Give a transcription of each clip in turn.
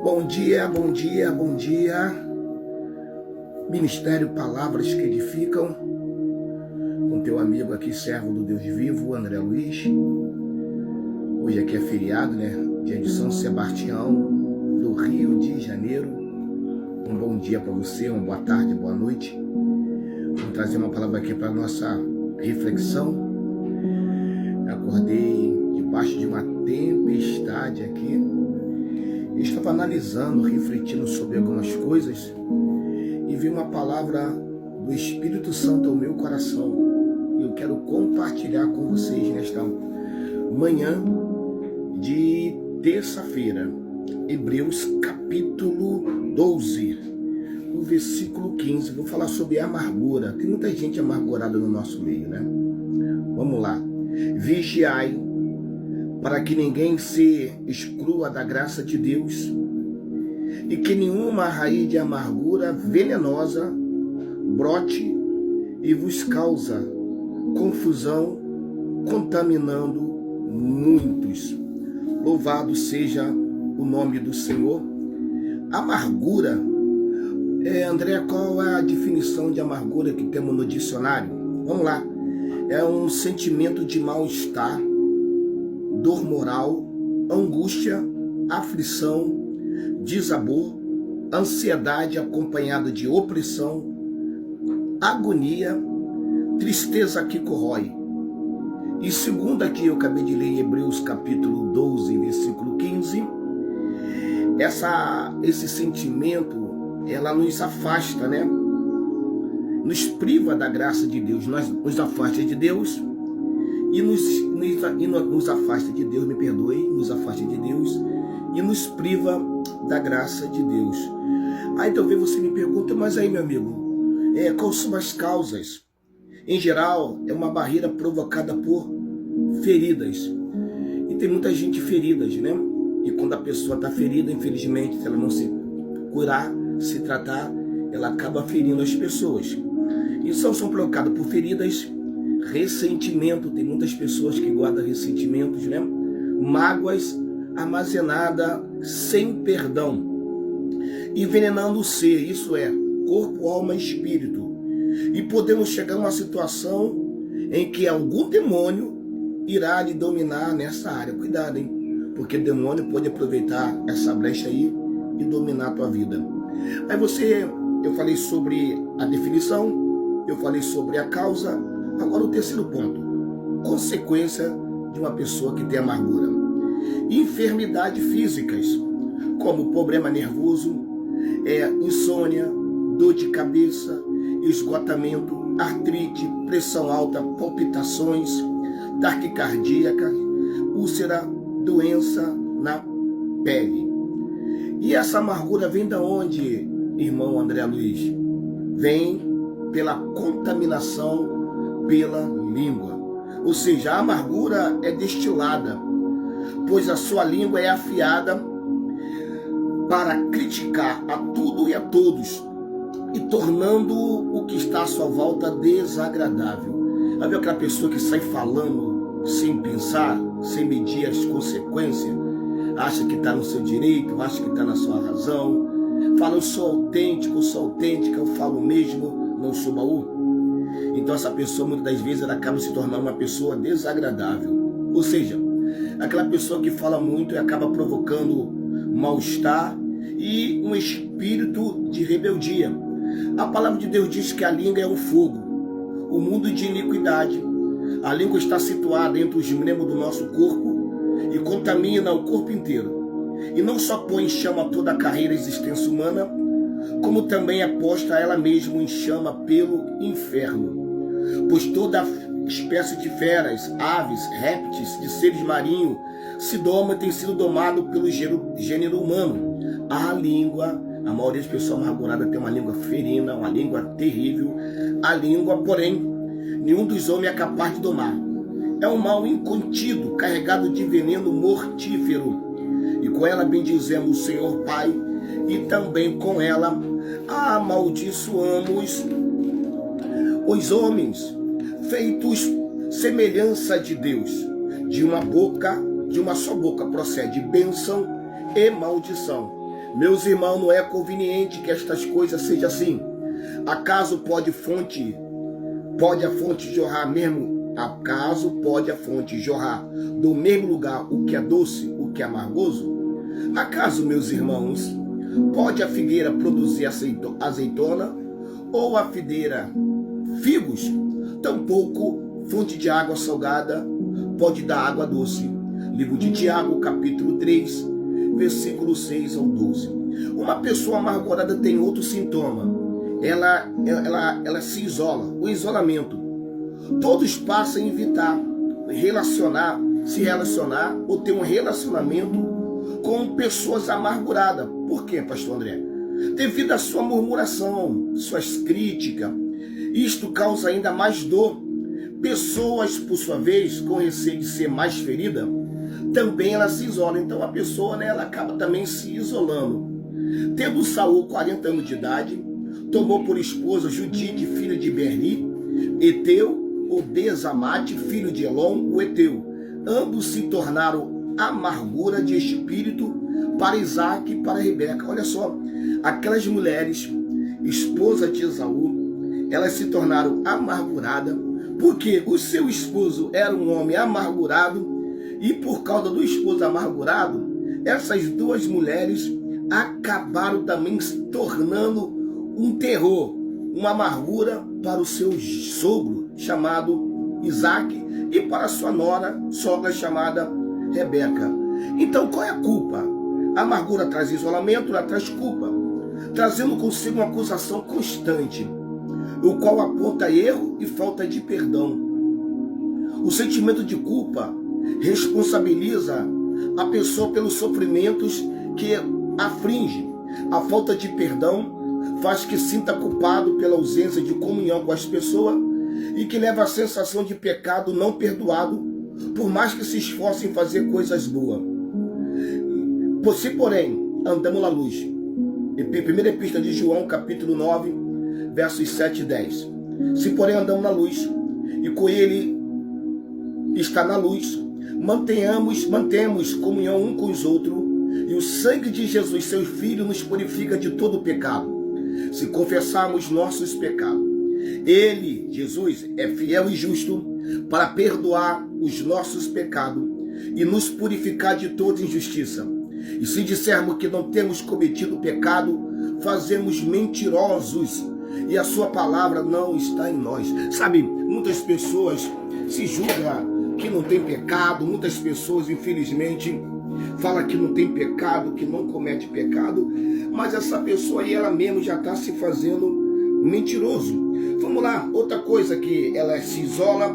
Bom dia, bom dia, bom dia. Ministério Palavras que Edificam, com teu amigo aqui, servo do Deus vivo, André Luiz. Hoje aqui é feriado, né? Dia de São Sebastião, do Rio de Janeiro. Um bom dia para você, uma boa tarde, boa noite. Vou trazer uma palavra aqui para nossa reflexão. Acordei debaixo de uma tempestade aqui. Estava analisando, refletindo sobre algumas coisas e vi uma palavra do Espírito Santo ao meu coração. E eu quero compartilhar com vocês nesta manhã de terça-feira. Hebreus capítulo 12, no versículo 15. Vou falar sobre amargura. Tem muita gente amargurada no nosso meio, né? Vamos lá. Vigiai, para que ninguém se exclua da graça de Deus, e que nenhuma raiz de amargura venenosa brote e vos causa confusão, contaminando muitos. Louvado seja o nome do Senhor. Amargura, André, qual é a definição de amargura que temos no dicionário? Vamos lá. É um sentimento de mal-estar, dor moral, angústia, aflição, desabor, ansiedade acompanhada de opressão, agonia, tristeza que corrói. E segundo aqui eu acabei de ler em Hebreus capítulo 12, versículo 15, esse sentimento, ela nos afasta, né? Nos priva da graça de Deus, nos afasta de Deus e nos afasta de Deus, me perdoe, nos afasta de Deus e nos priva da graça de Deus. Aí talvez você me pergunte, mas aí, meu amigo, quais são as causas? Em geral, é uma barreira provocada por feridas. E tem muita gente feridas, né? E quando a pessoa está ferida, infelizmente, se ela não se curar, se tratar, ela acaba ferindo as pessoas. E são provocadas por feridas, ressentimento, tem muitas pessoas que guardam ressentimentos, né? Mágoas armazenadas sem perdão, envenenando o ser, isso é, corpo, alma e espírito. E podemos chegar a uma situação em que algum demônio irá lhe dominar nessa área. Cuidado, hein? Porque o demônio pode aproveitar essa brecha aí e dominar a tua vida. Aí eu falei sobre a definição, eu falei sobre a causa. Agora o terceiro ponto, consequência de uma pessoa que tem amargura. Enfermidades físicas, como problema nervoso, insônia, dor de cabeça, esgotamento, artrite, pressão alta, palpitações, taquicardíaca, úlcera, doença na pele. E essa amargura vem da onde, irmão André Luiz? Vem pela contaminação pela língua. Ou seja, a amargura é destilada, pois a sua língua é afiada para criticar a tudo e a todos, e tornando o que está à sua volta desagradável. Já viu aquela pessoa que sai falando sem pensar, sem medir as consequências? Acha que está no seu direito, acha que está na sua razão. Fala, eu sou autêntico, eu sou autêntica, eu falo mesmo, não sou baú. Então essa pessoa, muitas das vezes, ela acaba se tornando uma pessoa desagradável. Ou seja, aquela pessoa que fala muito e acaba provocando mal-estar e um espírito de rebeldia. A palavra de Deus diz que a língua é o fogo, o mundo de iniquidade. A língua está situada entre os membros do nosso corpo e contamina o corpo inteiro. E não só põe em chama toda a carreira e existência humana, como também é posta ela mesma em chama pelo inferno. Pois toda espécie de feras, aves, répteis, de seres marinhos se doma e tem sido domado pelo gênero humano. A língua, a maioria das pessoas amarguradas tem uma língua ferina, uma língua terrível. A língua, porém, nenhum dos homens é capaz de domar. É um mal incontido, carregado de veneno mortífero. E com ela bendizemos o Senhor Pai, e também com ela amaldiçoamos os homens, feitos semelhança de Deus. De uma só boca procede bênção e maldição. Meus irmãos, não é conveniente que estas coisas sejam assim. Acaso pode a fonte jorrar mesmo? Acaso pode a fonte jorrar do mesmo lugar o que é doce, o que é amargoso? Acaso, meus irmãos, pode a figueira produzir azeitona, ou a videira figos? Tampouco fonte de água salgada pode dar água doce. Livro de Tiago, capítulo 3, versículo 6 ao 12. Uma pessoa amargurada tem outro sintoma. Ela se isola. O isolamento. Todos passam a evitar se relacionar ou ter um relacionamento com pessoas amarguradas. Por quê, pastor André? Devido à sua murmuração, suas críticas. Isto causa ainda mais dor. Pessoas, por sua vez, com receio de ser mais ferida, também ela se isola. Então a pessoa, ela acaba também se isolando. Tendo Saul 40 anos de idade, tomou por esposa Judite, filha de Berni, Eteu, o Desamate, filho de Elon, o Eteu. Ambos se tornaram amargura de espírito para Isaac e para Rebeca. Olha só, aquelas mulheres, esposa de Esaú, elas se tornaram amarguradas, porque o seu esposo era um homem amargurado, e por causa do esposo amargurado, essas duas mulheres acabaram também se tornando um terror, uma amargura para o seu sogro, chamado Isaac, e para a sua sogra chamada Rebeca. Então qual é a culpa? A amargura traz isolamento, ela traz culpa, trazendo consigo uma acusação constante, o qual aponta erro e falta de perdão. O sentimento de culpa responsabiliza a pessoa pelos sofrimentos que aflige. A falta de perdão faz que sinta culpado pela ausência de comunhão com as pessoas e que leva à sensação de pecado não perdoado, por mais que se esforce em fazer coisas boas. Se, porém, andamos na luz. Primeira Epístola de João, capítulo 9, versos 7 e 10. Se, porém, andamos na luz, e com ele está na luz, mantemos comunhão um com os outros, e o sangue de Jesus, seu Filho, nos purifica de todo pecado. Se confessarmos nossos pecados, ele, Jesus, é fiel e justo para perdoar os nossos pecados e nos purificar de toda injustiça. E se dissermos que não temos cometido pecado, fazemos mentirosos, e a sua palavra não está em nós. Sabe, muitas pessoas se julgam que não tem pecado, muitas pessoas, infelizmente, falam que não tem pecado, que não comete pecado, mas essa pessoa aí, ela mesmo já está se fazendo mentiroso. Vamos lá, outra coisa que ela se isola,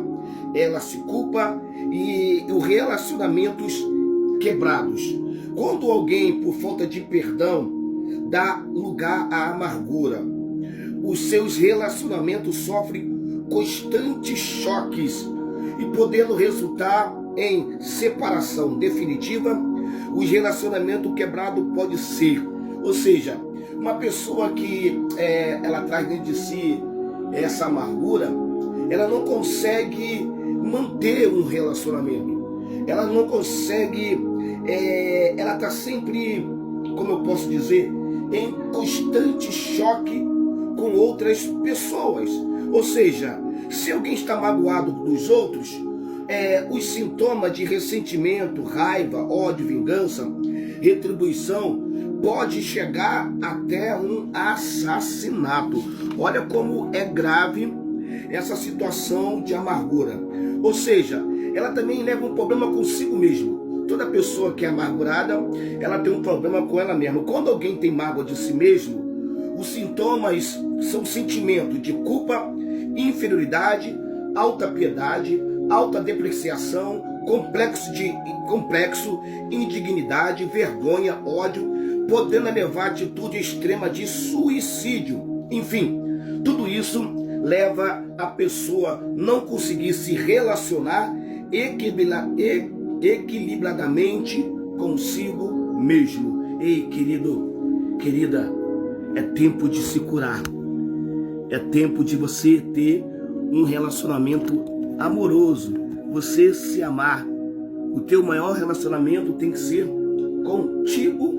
ela se culpa, e os relacionamentos quebrados. Quando alguém, por falta de perdão, dá lugar à amargura, os seus relacionamentos sofrem constantes choques e podendo resultar em separação definitiva. Os relacionamentos quebrados pode ser, ou seja, uma pessoa que ela traz dentro de si essa amargura, ela não consegue manter um relacionamento, ela não consegue, ela está sempre, como eu posso dizer, em constante choque com outras pessoas. Ou seja, se alguém está magoado dos outros, os sintomas de ressentimento, raiva, ódio, vingança, retribuição, pode chegar até um assassinato. Olha como é grave essa situação de amargura. Ou seja, ela também leva um problema consigo mesmo. Toda pessoa que é amargurada, ela tem um problema com ela mesma. Quando alguém tem mágoa de si mesmo, os sintomas são sentimento de culpa, inferioridade, alta piedade, alta depreciação, complexo, indignidade, vergonha, ódio, podendo levar a atitude extrema de suicídio. Enfim, tudo isso leva a pessoa não conseguir se relacionar equilibradamente consigo mesmo. Ei, querido, querida, é tempo de se curar. É tempo de você ter um relacionamento amoroso, você se amar. O teu maior relacionamento tem que ser contigo